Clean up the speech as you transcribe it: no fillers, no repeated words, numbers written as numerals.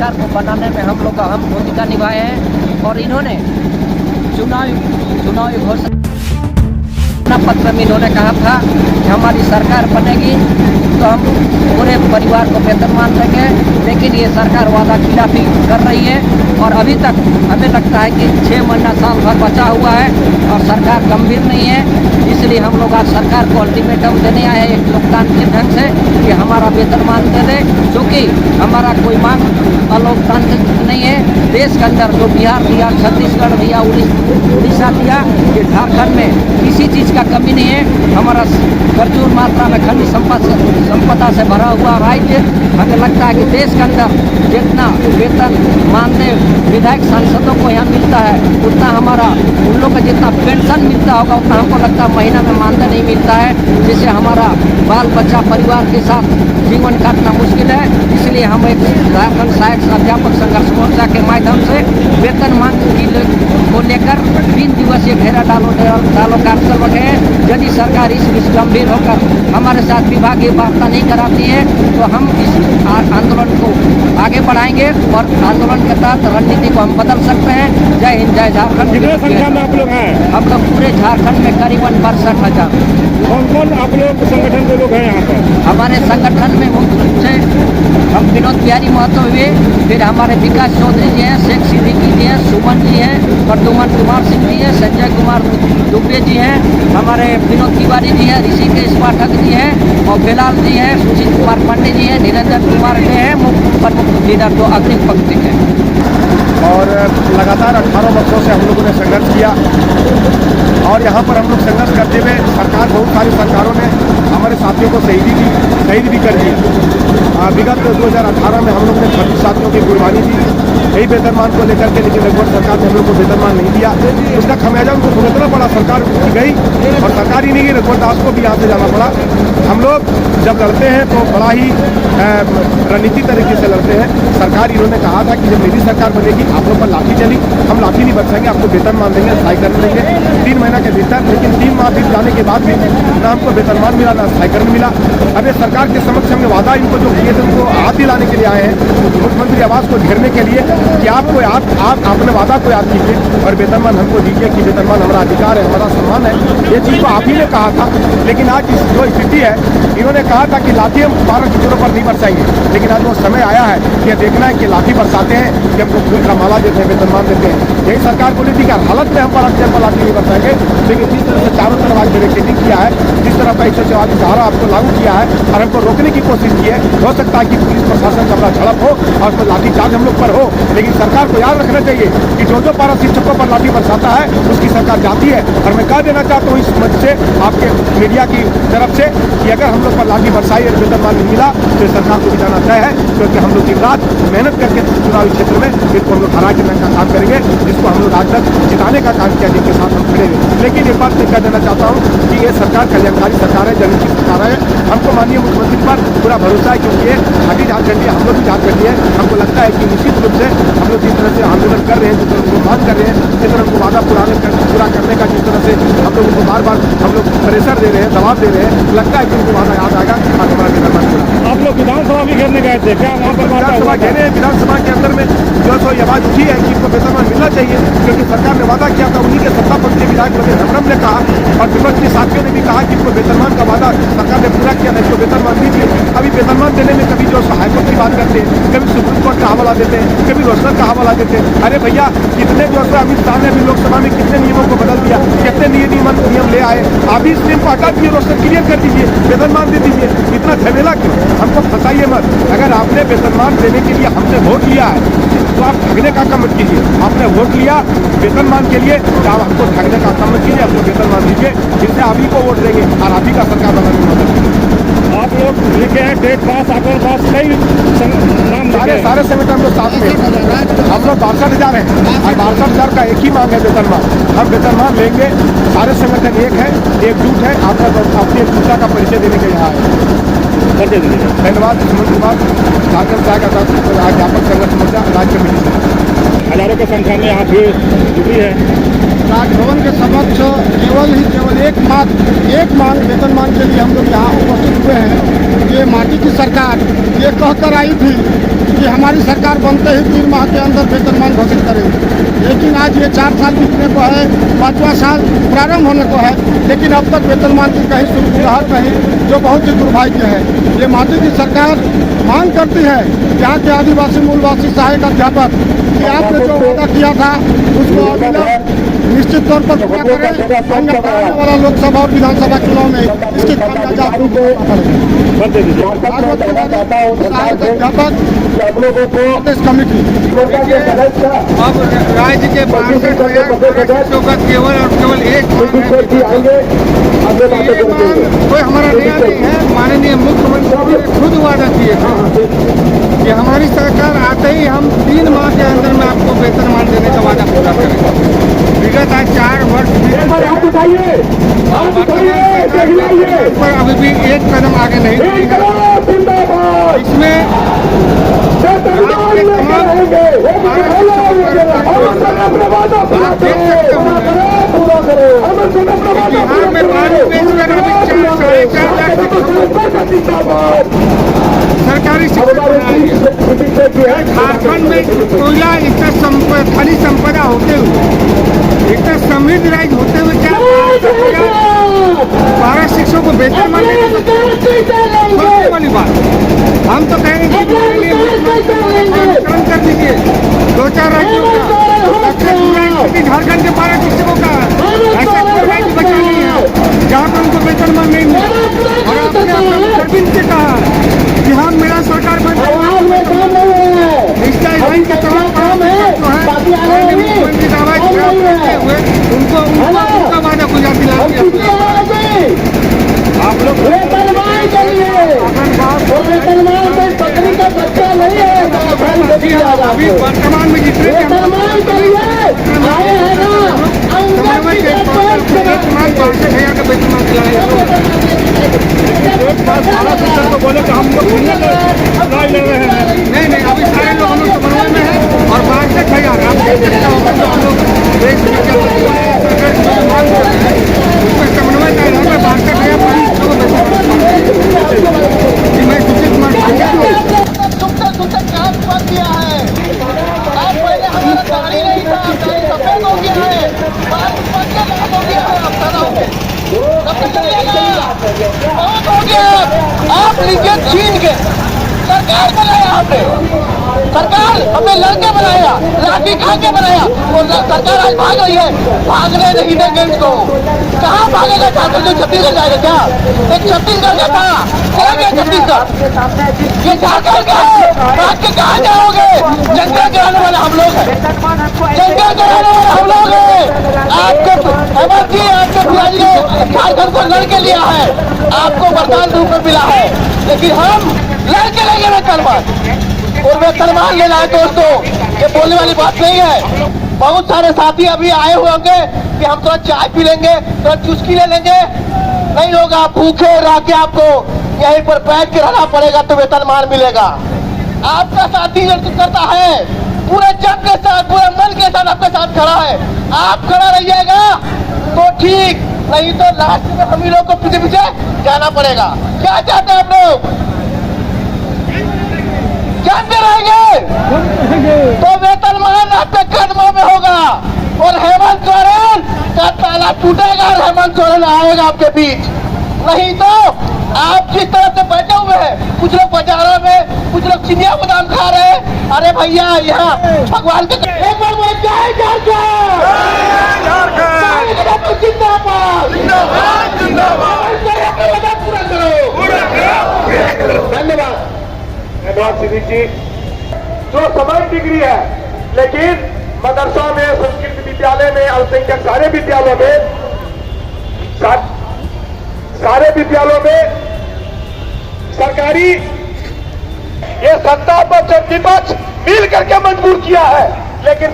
सरकार को बनाने में हम लोग अहम भूमिका निभाए हैं। और इन्होंने चुनावी घोषणा पत्र में इन्होंने कहा था कि हमारी सरकार बनेगी तो हम पूरे परिवार को वेतनमान देंगे, लेकिन ये सरकार वादा खिलाफी कर रही है। और अभी तक हमें लगता है कि 6 महीना साल भर बचा हुआ है और सरकार गंभीर नहीं है। इसलिए हम लोग आज सरकार को अल्टीमेटम देने आए हैं एक लोकतांत्रिक ढंग से कि हमारा वेतनमान दे दे, क्योंकि हमारा कोई मांग अलोकतांत्रिक नहीं है। देश के अंदर जो बिहार दिया, छत्तीसगढ़ दिया, उड़ीसा दिया, ये झारखंड में किसी चीज़ का कमी नहीं है। हमारा प्रचुर मात्रा में खनिज संपदा से भरा हुआ राज्य। हमें लगता है कि देश के अंदर जितना वेतन मानदेय विधायक सांसदों को यहाँ मिलता है, उतना हमारा उन लोग का जितना पेंशन मिलता होगा उतना हमको लगता है महीना में मानदेय नहीं मिलता है, जिससे हमारा बाल बच्चा परिवार के साथ जीवन काटना मुश्किल है। इसलिए हम एक झारखंड सहायक अध्यापक संघर्ष मोर्चा के माध्यम से वेतन मांग को लेकर 3 दिवसीय घेरा डालो कार्यक्रम रखे हैं। यदि सरकार इस गंभीर होकर हमारे साथ विभागीय वार्ता नहीं कराती है तो हम इस आंदोलन को आगे बढ़ाएंगे और आंदोलन के तहत रणनीति को हम बदल सकते हैं। जय हिंद, जय झारखंड। कितने संख्या में आप लोग हैं? हम लोग पूरे झारखंड में करीबन 62,000। कौन कौन आप लोग संगठन के लोग हैं यहाँ पर? हमारे संगठन में मुख्य रूप से हम विनोद बिहारी महतो हुए, फिर हमारे विकास चौधरी जी हैं, शेख सिद्दीकी जी हैं, सुमन जी हैं, प्रद्युमन कुमार सिंह जी हैं, संजय कुमार दुबे जी हैं, हमारे विनोद तिवारी जी हैं, ऋषिकेश पाठक जी हैं और बेलाल जी हैं, सुशील कुमार पांडे जी हैं, निरंजन कुमार जी हैं, मुख्य प्रमुख लीडर जो अग्रिम पंक्ति के। और लगातार 18 वर्षों से हम लोगों ने संघर्ष किया और यहाँ पर हम लोग संघर्ष करते हुए सरकार, बहुत सारी सरकारों ने हमारे साथियों को शहीद भी कर दिया। विगत 2018 में हम लोग ने 36 साथियों की कुर्बानी दी यही वेतनमान को लेकर के, लेकिन रघुवर सरकार ने हम लोग को वेतनमान नहीं दिया। उसका खमियाजा उनको भुगतना पड़ा। सरकार गई और सरकार ही नहीं गई, रघुवर दास को भी यहाँ से जाना पड़ा। हम लोग जब लड़ते हैं तो बड़ा ही रणनीति तरीके से लड़ते हैं। सरकार इन्होंने कहा था कि जब मेरी सरकार बनेगी आप लोग पर लाठी चली, हम लाठी नहीं बरसाएंगे, आपको वेतनमान देंगे, स्थायी कर देंगे 3 महीना के भीतर। लेकिन 3 माह बीत जाने के बाद भी ना हमको वेतनमान मिला, ना स्थायीकरण मिला। अब सरकार के समक्ष हमने वादा इनको जो किए थे उनको हाथ दिलाने के लिए आए हैं, मुख्यमंत्री आवास को घेरने के लिए कि आप अपने वादा को याद कीजिए और वेतनमान हमको दीजिए कि वेतनमान हमारा अधिकार है, हमारा सम्मान है। ये चीज़ तो आप ही ने कहा था, लेकिन आज जो स्थिति है, इन्होंने कहा था कि लाठी हम 12 टीचरों पर नहीं बरसाएंगे, लेकिन आज वो समय आया है कि देखना है कि लाठी बरसाते हैं कि हमको फूल का माला देते हैं, वेतनमान देते हैं। यही सरकार बोली थी कि हालत में हम पर लाठी नहीं बरसाएंगे, लेकिन जिस तरह से चारों तरफ आज बैरिकेडिंग किया है, जिस तरह का 144 धारा आपको लागू किया है और हमको रोकने की कोशिश की है, हो सकता है कि पुलिस प्रशासन का बड़ा झड़प हो और कोई लाठीचार्ज हम लोग पर हो। लेकिन सरकार को याद रखना चाहिए कि जो पारा शिक्षकों पर लाठी बरसाता है उसकी सरकार जाती है। और मैं कह देना चाहता हूँ इस मंच से, आपके मीडिया की तरफ से, कि अगर हम लोग पर लाठी बरसाई और वेतनमान नहीं मिला तो सरकार को भी जाना तय है, क्योंकि हम लोग दिन रात मेहनत करके चुनावी क्षेत्र में इसको हम लोग हरा के का काम करेंगे, जिसको हम लोग आज तक जिताने का काम किया, जिसके साथ हम खड़े हुए। लेकिन एक बात मैं कह देना चाहता हूँ कि ये सरकार कल्याणकारी सरकार है, जनहित की सरकार है। हमको माननीय मुख्यमंत्री पर पूरा भरोसा है, क्योंकि ये खाटी झारखंडी, हम लोग भी झारखंडी है। हमको लगता है कि निश्चित रूप से हम लोग जिस तरह से आंदोलन कर रहे हैं, जिस तरह उनको मांग कर रहे हैं, जिस तरह उनको वादा पूरा करने का, जिस तरह से हम लोग उनको बार हम लोग प्रेशर दे रहे हैं, दबाव दे रहे हैं, लगता है कि उनको वादा याद आएगा और हमारा वेतनमान पूरा। आप लोग विधानसभा भी घेरने गए थे क्या? वहाँ पर विधानसभा घेरे, विधानसभा के अंदर में जो सो आवाज उठी है कि इनको वेतनमान मिलना चाहिए, क्योंकि सरकार ने वादा किया था। उन्हीं के सत्ता पक्ष के विधायक रघुवर ने कहा और विपक्ष के साथियों ने भी कहा कि इनको वेतनमान का वादा सरकार ने पूरा किया, इसको वेतनमान दीजिए। अभी वेतनमान देने में कभी जो हाईकोर्ट की बात करते हैं, कभी सुप्रीम कोर्ट का हवाला देते हैं, कभी रोस्टर का हवाला देते हैं। अरे भैया, कितने जो है अमित शाह ने अभी लोकसभा में कितने नियमों को बदल दिया, कितने नियम ले आए। अभी इस नियम को हटा दीजिए, रोस्टर क्लियर कर दीजिए, वेतनमान दे दीजिए। इतना झमेला क्यों? हमको फंसाइए मत। अगर आपने वेतनमान देने के लिए हमसे वोट लिया है तो आप ठगने का काम मत कीजिए। आपने वोट लिया वेतनमान के लिए, तो आप हमको ठगने का काम मत कीजिए, आपको वेतनमान दीजिए, जिससे आप ही को वोट देंगे और आप ही का सरकार बनाने में मदद कीजिए। आप लोग लिखे हैं टेट पास, आकर पास, कई नाम सारे संगठन हम लोग साथ में, हम लोग 62,000 हैं और 62,000 का एक ही मांग है वेतनमान। हम वेतनमान लेंगे, सारे संगठन एक है, एकजुट है। आप अपनी एकजुटता का परिचय देने के यहाँ आए। धन्यवाद। सुमन कुमार, झारखंड सहायक अध्यापक संघर्ष मोर्चा राज्य कमेटी। हजारों की संख्या में यहाँ भीड़ जुटी है। राजभवन के समक्ष केवल एक मांग वेतनमान के लिए हम लोग यहाँ उपस्थित हुए हैं। ये माटी की सरकार ये कहकर आई थी कि हमारी सरकार बनते ही 3 माह के अंदर वेतनमान घोषित करेगी, लेकिन आज ये 4 साल बीतने को है, 5वां साल प्रारंभ होने को है, लेकिन अब तक वेतनमान की कहीं सुरक्षाहट नहीं, जो बहुत ही दुर्भाग्य है। ये माटी की सरकार मांग करती है यहाँ के आदिवासी मूलवासी सहायक अध्यापक कि आपने जो वादा किया था उसको अविलंब निश्चित तौर पर पूरा करें, अन्य आने वाला लोकसभा और विधानसभा चुनाव में इसकी खामियाजा आपको सहायक अध्यापक प्रदेश कमेटी। अब राज्य के 62,000 का केवल और केवल एक कोई हमारा नया नहीं है। माननीय मुख्यमंत्री ने खुद वादा किए थे कि हमारी सरकार आते ही हम 3 माह के अंदर में आपको वेतनमान देने का वादा पूरा करेंगे। विगत आज 4 वर्ष पर अभी भी एक कदम आगे नहीं बढ़ी। इसमें बिहार में पानी बेचकर अभी 4.5 लाख सरकारी झारखंड में कोयला इतना खनिज संपदा होते हुए इतना समृद्ध राज्य होते हुए क्या 12 शिक्षकों को वेतनमान देने वाली बात। हम तो कहेंगे कर दीजिए 2-4 राज्यों का, झारखंड के 12 शिक्षकों का ऐसा कोई राज्य बचा नहीं है जहाँ पर उनको वेतनमान नहीं मिला। और आपने अपने से कहा कि हम मेरा सरकार बन के तमाम मुख्यमंत्री दावा हुए उनका वादा गुजार दिला आप लोग अभी वर्तमान में जितने बोले कि हम लोग ले रहे हैं। नहीं अभी सारे लोग हम लोग समन्वय में है और 62,000 आप हम लोग देश उसमें समन्वय कर रहे हैं। 62,000 मैं सुशील कुमार काम किया है। आज पहले हमारा गाड़ी नहीं था, सफेद हो गया है, हो गया है, बहुत हो गया। आप लीजिए छीन के सरकार बनाया, आपने सरकार अपने लड़के बनाया, लाठी खा के बनाया, और सरकार आज भाग रही है। भागने नहीं देंगे इसको। कहाँ भागेगा? झारखंड जो छत्तीसगढ़ जाएगा क्या? एक छत्तीसगढ़ का था, चला गया छत्तीसगढ़। ये झारखंड का है, भाग के कहाँ जाओगे? जंगल गिराने वाले हम लोग हैं, जंगल गिराने वाले हम लोग हैं। आपको हेमंत जी, आपके पिताजी ने झारखंड को लड़के लिया है, आपको वरदान रूप में मिला है, लेकिन हम लड़के लेंगे वेतनमान। और वेतनमान लेना है दोस्तों, ये बोलने वाली बात नहीं है। बहुत सारे साथी अभी आए हुए होंगे कि हम थोड़ा चाय पी लेंगे, थोड़ा चुस्की ले लेंगे। नहीं होगा, भूखे रह के आपको यहीं पर बैठ के रहना पड़ेगा तो वेतनमान मिलेगा। आपका साथी जो करता है पूरे जग के साथ, पूरे मन के साथ आपके साथ खड़ा है, आप खड़ा रहिएगा तो ठीक, नहीं तो लास्ट में हम लोग को पीछे पीछे जाना पड़ेगा। क्या चाहते हैं आप लोग? जानते रहेंगे तो वेतनमान आपके कदमों में होगा और हेमंत सोरेन का ताला टूटेगा और हेमंत सोरेन आएगा आपके बीच। नहीं तो आप जिस तरह से बैठे हुए हैं, कुछ लोग बाजारों में, कुछ लोग चिनिया बादाम खा रहे हैं। अरे भैया, यहाँ भगवान के एक बार बोल जय झारखंड जिंदाबाद, पूरा करो। धन्यवाद सिद्दीक जी। जो समान डिग्री है, लेकिन मदरसा में, संस्कृत विद्यालय में, अल्पसंख्यक सारे विद्यालयों में सरकारी ये सत्ता पक्ष और विपक्ष मिल करके मजबूर किया है, लेकिन